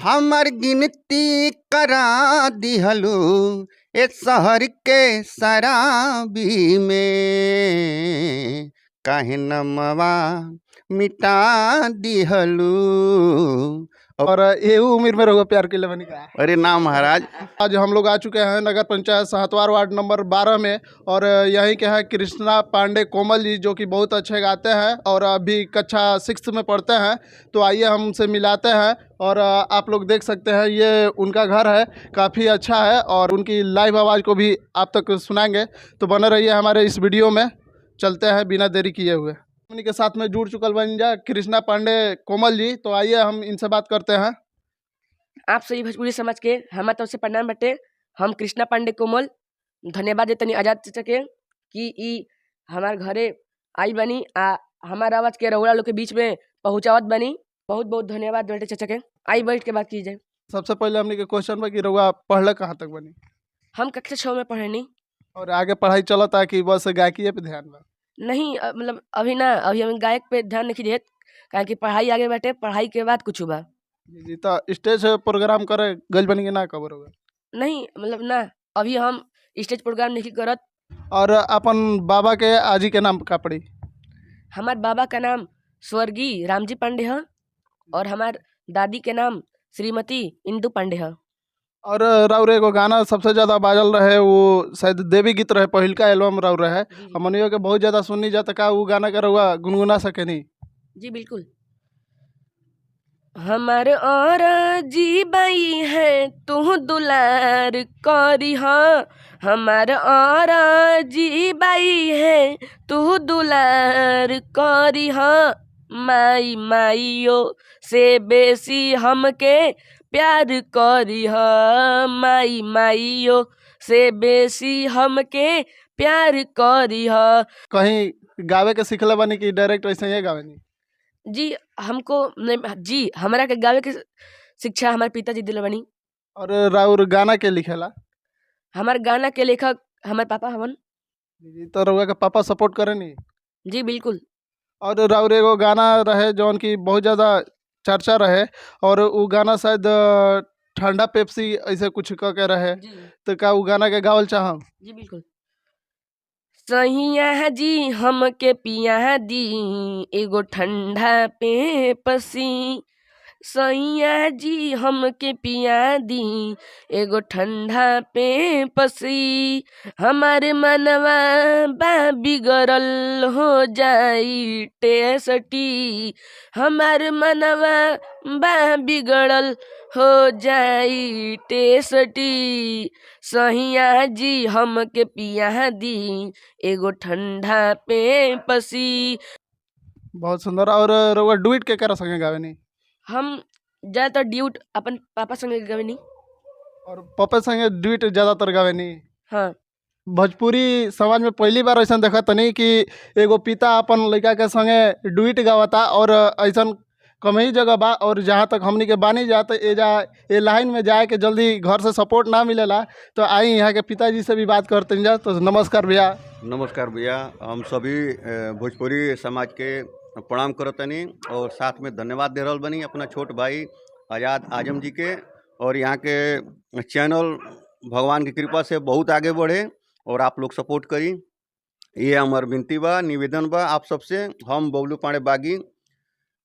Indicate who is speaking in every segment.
Speaker 1: हमर गिनती करा दिहलू ए शहर के शराबी में, काहे नमवा मिटा दिहलू।
Speaker 2: और ये उम्र में रहुआ प्यार के लिए बनी का।
Speaker 1: अरे ना महाराज,
Speaker 2: आज हम लोग आ चुके हैं नगर पंचायत सहतवार वार्ड नंबर 12 में, और यहीं के हैं कृष्णा पांडे कोमल जी, जो कि बहुत अच्छे गाते हैं और अभी कक्षा 6 में पढ़ते हैं। तो आइए हम उनसे मिलाते हैं, और आप लोग देख सकते हैं ये उनका घर है, काफ़ी अच्छा है, और उनकी लाइव आवाज़ को भी आप तक सुनाएंगे। तो बने रहिए हमारे इस वीडियो में। चलते हैं बिना देरी किए हुए। उन्हीं के साथ में जुड़ चुकल बन जा कृष्णा पांडे कोमल जी। तो आइए हम इनसे बात करते हैं।
Speaker 3: आप सभी भोजपुरी समाज के हमारे तरफ से प्रणाम बटे। हम कृष्णा पांडे कोमल धन्यवाद देतनी आजाद चाचा के कि ई हमार घरे आई बनी आ हमार आवाज के रउरा लोग के बीच में पहुँचावत बनी। बहुत बहुत धन्यवाद बेटे चाचा के। आई बैठ के बात कीजिए।
Speaker 2: सबसे पहले हमने के क्वेश्चन बा कि रउआ पढ़ले कहाँ तक बनी,
Speaker 3: हम कक्षा 6 में पढ़नी।
Speaker 2: और आगे पढ़ाई चलता कि बस गायकी पे ध्यान बा?
Speaker 3: नहीं मतलब अभी ना, अभी हम गायक पे ध्यान नहीं देत, काहे कि पढ़ाई आगे बैठे, पढ़ाई के बाद कुछ बा।
Speaker 2: जी, तो स्टेज प्रोग्राम करे गल बनी के ना कबर होगा?
Speaker 3: नहीं मतलब ना, अभी हम स्टेज प्रोग्राम नहीं करत।
Speaker 2: और अपन बाबा के आजी के नाम का पड़ी?
Speaker 3: हमार बाबा का नाम स्वर्गीय रामजी पांडे है, और हमार दादी के नाम श्रीमती इंदु पांडे है।
Speaker 2: और राउर एगो गाना सबसे ज्यादा बाजल रहे, वो शायद देवी गीत रहे, पहिलका एल्बम राउर रहे, हमनियो के बहुत ज्यादा सुननी जाता। का वो गाना के रउआ गुनगुना सके नहीं?
Speaker 3: जी बिल्कुल। हमार और जी बाई है तू दुलार करी हाँ, हमार और जी बाई है तू दुलार करी हाँ, माई माइयो से बेसी हमके प्यार करी हाँ, माई माइयो से बेसी हमके प्यार करी हाँ।
Speaker 2: कहीं गावे के सिखले बनी कि डायरेक्ट ऐसे ही गावे नहीं?
Speaker 3: जी हमको जी हमारा के गावे के शिक्षा हमारे पिताजी दिले बनी।
Speaker 2: और राउर गाना के लिखेला?
Speaker 3: हमारे गाना के लेखक हमारे पापा हवन।
Speaker 2: जी, तो रउआ के पापा सपोर्ट करे नहीं?
Speaker 3: जी बिल्कुल।
Speaker 2: और राउर एगो गाना रहे जौन की बहुत ज़्यादा चर्चा रहे, और वो गाना शायद ठंडा पेप्सी ऐसे कुछ कह के रहे।
Speaker 3: जी
Speaker 2: तो का वो गाना के गावल चाहम?
Speaker 3: जी बिल्कुल। सहिया जी हमके पिया दी एगो ठंडा पे पसी, सैया जी हमके पिया दी एगो ठंडा पे पसी, हमारे मनवा बा बिगड़ल हो जाई टेसटी, हमारे मनवा बा बिगड़ल हो जाई टेसटी, सैया जी हमके पिया दी एगो ठंडा पे पसी।
Speaker 2: बहुत सुंदर। और रउआ डुइट के करा संगे गावे नहीं?
Speaker 3: हम ज़्यादातर ड्यूट अपन पापा संगे गवनी।
Speaker 2: और पापा संगे डुइट ज़्यादातर गावे नहीं?
Speaker 3: हाँ
Speaker 2: भोजपुरी समाज में पहली बार ऐसा देखा तनी कि एगो पिता अपन लड़का के संगे डुइट गावता, और ऐसा कम ही जगह बा। और जहाँ तक हमनी के बानी जाते ए लाइन में जाए के जल्दी घर से सपोर्ट ना मिलेला। तो आई यहाँ के पिताजी से भी बात करते हैं। तो नमस्कार भैया।
Speaker 1: नमस्कार भैया। हम सभी भोजपुरी समाज के प्रणाम करतनी, और साथ में धन्यवाद दे रहल बनी अपना छोट भाई आज़ाद आजम जी के। और यहाँ के चैनल भगवान की कृपा से बहुत आगे बढ़े, और आप लोग सपोर्ट करी, ये हमार विनती बा, निवेदन बा आप सबसे। हम बबलू पांडे बागी,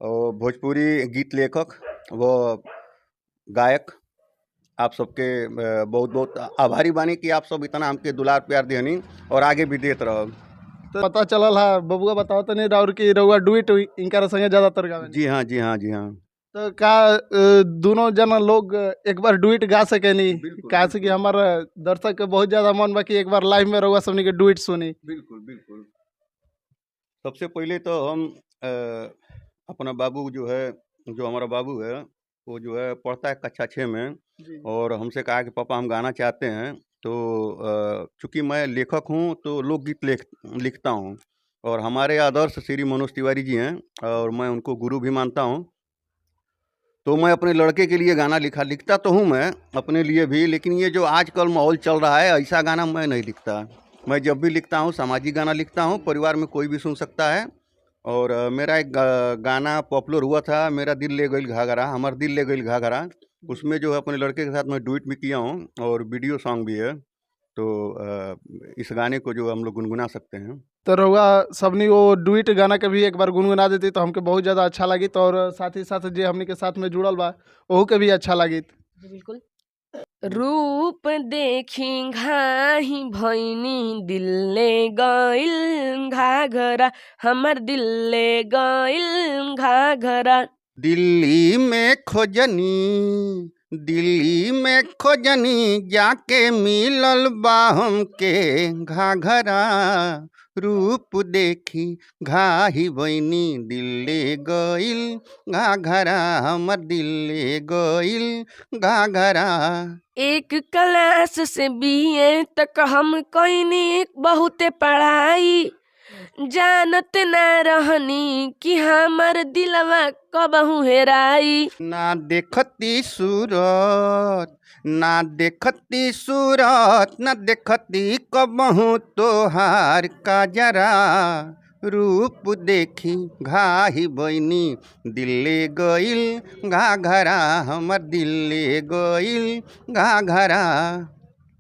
Speaker 1: और भोजपुरी गीत लेखक व गायक, आप सबके बहुत बहुत आभारी बानी कि आप सब इतना हमके दुलार प्यार देहनी, और आगे भी देत रहो।
Speaker 2: तो पता चलल है बबुआ बताओ तो नहीं राउर की रउआ डुइट इनका संगे ज़्यादातर गावे?
Speaker 1: जी हाँ, जी हाँ, जी हाँ।
Speaker 2: तो का दोनों जना लोग एक बार डुइट गा सके नहीं? कहा से कि हमारे दर्शक के बहुत ज़्यादा मन बा कि एक बार लाइव में रउआ सबनी के डुइट सुनी।
Speaker 1: बिल्कुल बिल्कुल। सबसे पहले तो हम अपना बाबू जो है, जो हमारा बाबू है, वो जो है पढ़ता है कक्षा 6 में, और हमसे कहा कि पापा हम गाना चाहते हैं। तो चूँकि मैं लेखक हूँ तो लोकगीत लिखता हूँ, और हमारे आदर्श श्री मनोज तिवारी जी हैं, और मैं उनको गुरु भी मानता हूँ। तो मैं अपने लड़के के लिए गाना लिखता तो हूँ मैं अपने लिए भी, लेकिन ये जो आजकल माहौल चल रहा है ऐसा गाना मैं नहीं लिखता। मैं जब भी लिखता हूँ सामाजिक गाना लिखता हूँ, परिवार में कोई भी सुन सकता है। और मेरा एक गाना पॉपुलर हुआ था, मेरा दिल ले गइल घाघरा, हमार दिल ले गइल घाघरा, उसमें जो है अपने लड़के के साथ मैं डुएट भी किया हूँ और वीडियो सॉन्ग भी है। तो इस गाने को जो हम लोग गुनगुना सकते हैं।
Speaker 2: तो रउआ सबनी वो डुइट गाना के भी एक बार गुनगुना देती तो हमके बहुत ज़्यादा अच्छा लगी, तो और साथ ही साथ जे हमनी के साथ में जुड़ल बा ओहू के भी अच्छा लगी।
Speaker 3: जी बिल्कुल। रूप देखी घाही भैनी दिल्ले गइल घाघरा, हमर दिल्ले गइल घाघरा।
Speaker 1: दिल्ली में खोजनी जाके मिलल बा हमके घाघरा, रूप देखी घाही बनी दिल्ले गइल घाघरा, हमर दिल्ले गइल घाघरा।
Speaker 3: एक क्लास से बीए तक हम कईनी बहुते पढ़ाई, जानत ना रहनी कि हमर दिलवा कबहू हेराई।
Speaker 1: ना देखती सूरत ना देखती कबहू तोहार काजरा, रूप देखी घाही बनी दिल्ले गइल घाघरा, हमर दिल्ले गइल घाघरा।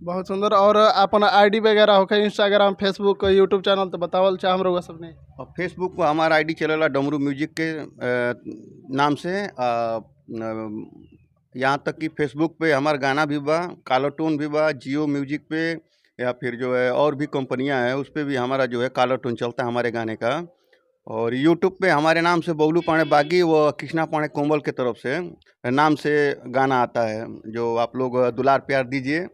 Speaker 2: बहुत सुंदर। और अपन आईडी वगैरह होके इंस्टाग्राम, फेसबुक, यूट्यूब चैनल तो बतावल चाह हम रउआ सबने।
Speaker 1: और फेसबुक पर हमारा आईडी चलेला डमरू म्यूजिक के नाम से। यहाँ तक कि फेसबुक पे हमारा गाना भी बा, कालर टोन भी बा, जियो म्यूजिक पे या फिर जो है और भी कंपनियां हैं उस पर भी हमारा जो है कालर टोन चलता है हमारे गाने का। और यूट्यूब पे हमारे नाम से बबलू पांडे बागी व कृष्णा पांडे कोमल के तरफ से नाम से गाना आता है, जो आप लोग दुलार प्यार दीजिए।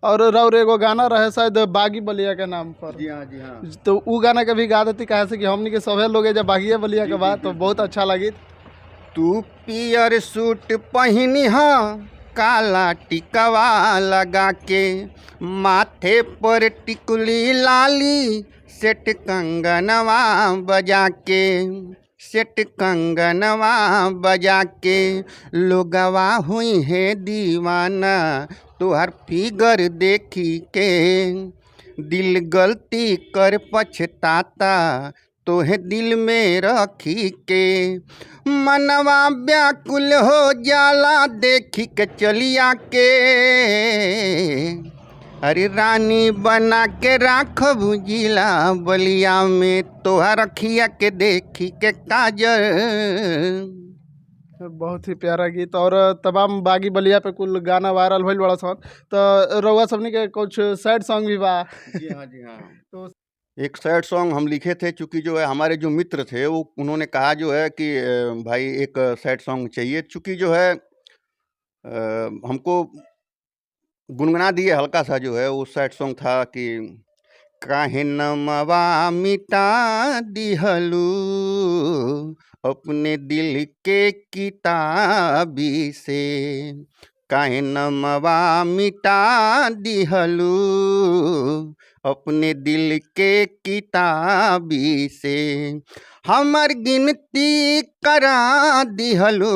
Speaker 2: और रउर एगो गाना रहे शायद बागी बलिया के नाम पर,
Speaker 1: जी हाँ, जी हाँ।
Speaker 2: तो उ गाना के भी गा देती, कहे से कि हमनी के सभे लोग जब बागिए बलिया के बाद तो बहुत अच्छा लगी।
Speaker 1: तू पियर सूट पहनी हा, काला टिकवा लगा के, माथे पर टिकुली लाली, सेट कंगनवा बजा के, सेट कंगनवा बजा के, लोगवा हुई है दीवाना तोहर फिगर देखी के, दिल गलती कर पछताता तोहे दिल में रखी के, मनवा व्याकुल हो जाला देखी के चलिया के, अरे रानी बना के राखब जिला बलिया में तोहर रखिया के देखी के काजल।
Speaker 2: बहुत ही प्यारा गीत। और तमाम बागी बलिया पे कुल गाना वायरल भइल बड़ा सन, तो रउआ सबनी के कुछ सैड सॉन्ग भी बा।
Speaker 1: जी हाँ, जी हाँ।
Speaker 2: तो
Speaker 1: एक सैड सॉन्ग हम लिखे थे, चूँकि जो है हमारे जो मित्र थे वो उन्होंने कहा जो है कि भाई एक सैड सॉन्ग चाहिए, चूँकि जो है हमको गुनगुना दिए हल्का सा। जो है वो सैड सॉन्ग था कि काहे नमवा मिटा दिहलू अपने दिल के किताबी से, काहे नमवा मिटा दिहलू अपने दिल के किताबी से, हमर गिनती करा दिहलू,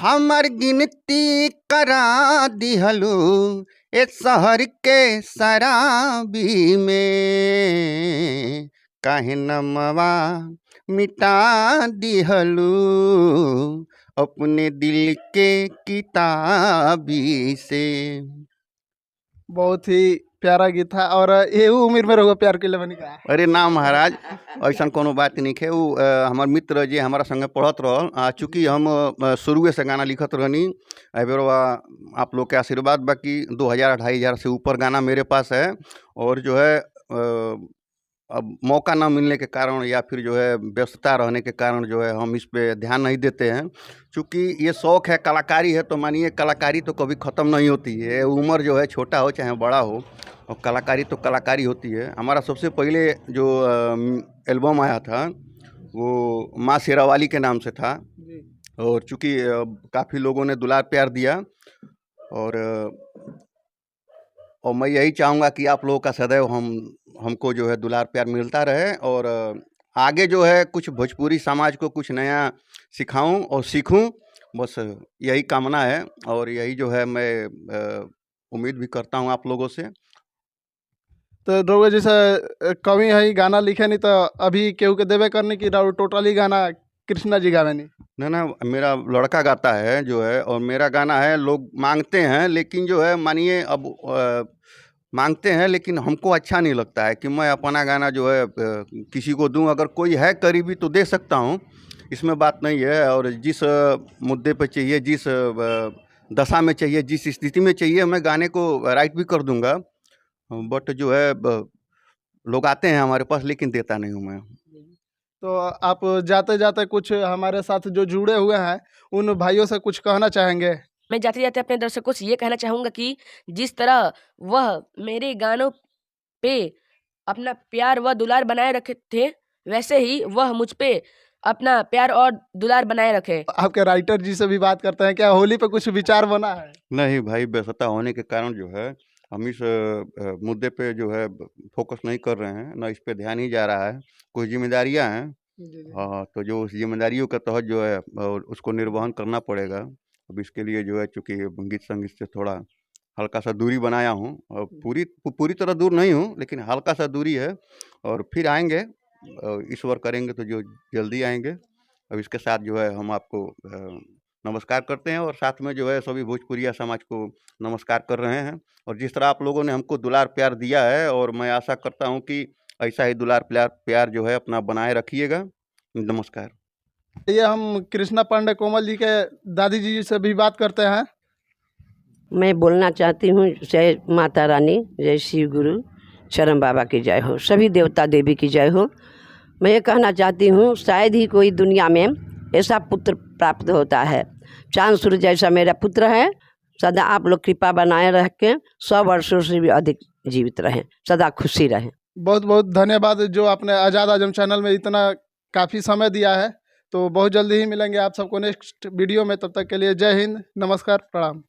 Speaker 1: हमर गिनती करा दिहलू ए शहर के शराबी में, काहे नमवा मिटा दिहलू अपने दिल के किताबी से।
Speaker 2: बहुत ही प्यारा गीत था। और ये उम्र में रहुआ प्यार के लिए बनी का।
Speaker 1: अरे ना महाराज, ऐसा कोनो बात नहीं है। वो हमार मित्र जे हमारा संगे पढ़त रहल, चूँकि हम शुरुए से गाना लिखत रहनी। बेरवा आप लोग के आशीर्वाद बाकी 2000-2500 से ऊपर गाना मेरे पास है। और जो है अब मौका ना मिलने के कारण या फिर जो है व्यस्तता रहने के कारण जो है हम इस पे ध्यान नहीं देते हैं। चूँकि ये शौक़ है, कलाकारी है, तो मानिए कलाकारी तो कभी ख़त्म नहीं होती है। उम्र जो है छोटा हो चाहे बड़ा हो, और कलाकारी तो कलाकारी होती है। हमारा सबसे पहले जो एल्बम आया था वो माँ शेरावाली के नाम से था। और चूँकि काफ़ी लोगों ने दुलार प्यार दिया, और मैं यही चाहूँगा कि आप लोगों का सदैव हमको जो है दुलार प्यार मिलता रहे। और आगे जो है कुछ भोजपुरी समाज को कुछ नया सिखाऊं और सीखूं, बस यही कामना है। और यही जो है मैं उम्मीद भी करता हूं आप लोगों से।
Speaker 2: तो रउआ जैसे कवि है गाना लिखे नहीं, तो अभी केहू के देवे करने की टोटली गाना कृष्णा जी गावेनी?
Speaker 1: ना मेरा लड़का गाता है जो है, और मेरा गाना है, लोग मांगते हैं, लेकिन जो है मानिए अब मांगते हैं, लेकिन हमको अच्छा नहीं लगता है कि मैं अपना गाना जो है किसी को दूं। अगर कोई है करीबी तो दे सकता हूं, इसमें बात नहीं है। और जिस मुद्दे पे चाहिए, जिस दशा में चाहिए, जिस स्थिति में चाहिए, मैं गाने को राइट भी कर दूंगा। बट जो है लोग आते हैं हमारे पास, लेकिन देता नहीं हूँ मैं।
Speaker 2: तो आप जाते जाते कुछ हमारे साथ जो जुड़े हुए हैं उन भाइयों से कुछ कहना चाहेंगे?
Speaker 3: मैं जाते जाते अपने दर्शकों से ये कहना चाहूँगा कि जिस तरह वह मेरे गानों पे अपना प्यार व दुलार बनाए रखे थे, वैसे ही वह मुझ पे अपना प्यार और दुलार बनाए रखे।
Speaker 2: आपके राइटर जी से भी बात करते हैं, क्या होली पे कुछ विचार बना है?
Speaker 1: नहीं भाई, व्यस्तता होने के कारण जो है हम इस मुद्दे पे जो है फोकस नहीं कर रहे हैं, ना इस पे ध्यान ही जा रहा है। कुछ जिम्मेदारियां हैं, तो जो उस जिम्मेदारियों के तहत जो है उसको निर्वहन करना पड़ेगा। अब इसके लिए जो है, चूँकि गीत संगीत से थोड़ा हल्का सा दूरी बनाया हूँ, और पूरी तरह दूर नहीं हूँ, लेकिन हल्का सा दूरी है। और फिर आएंगे, ईश्वर करेंगे तो जो जल्दी आएंगे। अब इसके साथ जो है हम आपको नमस्कार करते हैं, और साथ में जो है सभी भोजपुरिया समाज को नमस्कार कर रहे हैं। और जिस तरह आप लोगों ने हमको दुलार प्यार दिया है, और मैं आशा करता हूं कि ऐसा ही दुलार प्यार जो है अपना बनाए रखिएगा। नमस्कार।
Speaker 2: ये हम कृष्णा पांडे कोमल जी के दादी जी से भी बात करते हैं।
Speaker 4: मैं बोलना चाहती हूँ, जय माता रानी, जय शिव गुरु, चरण बाबा की जय हो, सभी देवता देवी की जय हो। मैं ये कहना चाहती हूँ, शायद ही कोई दुनिया में ऐसा पुत्र प्राप्त होता है। चांद सूर्य जैसा मेरा पुत्र है। सदा आप लोग कृपा बनाए रख के 100 वर्षों से भी अधिक जीवित रहें, सदा खुशी रहें।
Speaker 2: बहुत बहुत धन्यवाद जो आपने आज़ाद आजम चैनल में इतना काफ़ी समय दिया है। तो बहुत जल्दी ही मिलेंगे आप सबको नेक्स्ट वीडियो में। तब तक के लिए जय हिंद, नमस्कार, प्रणाम।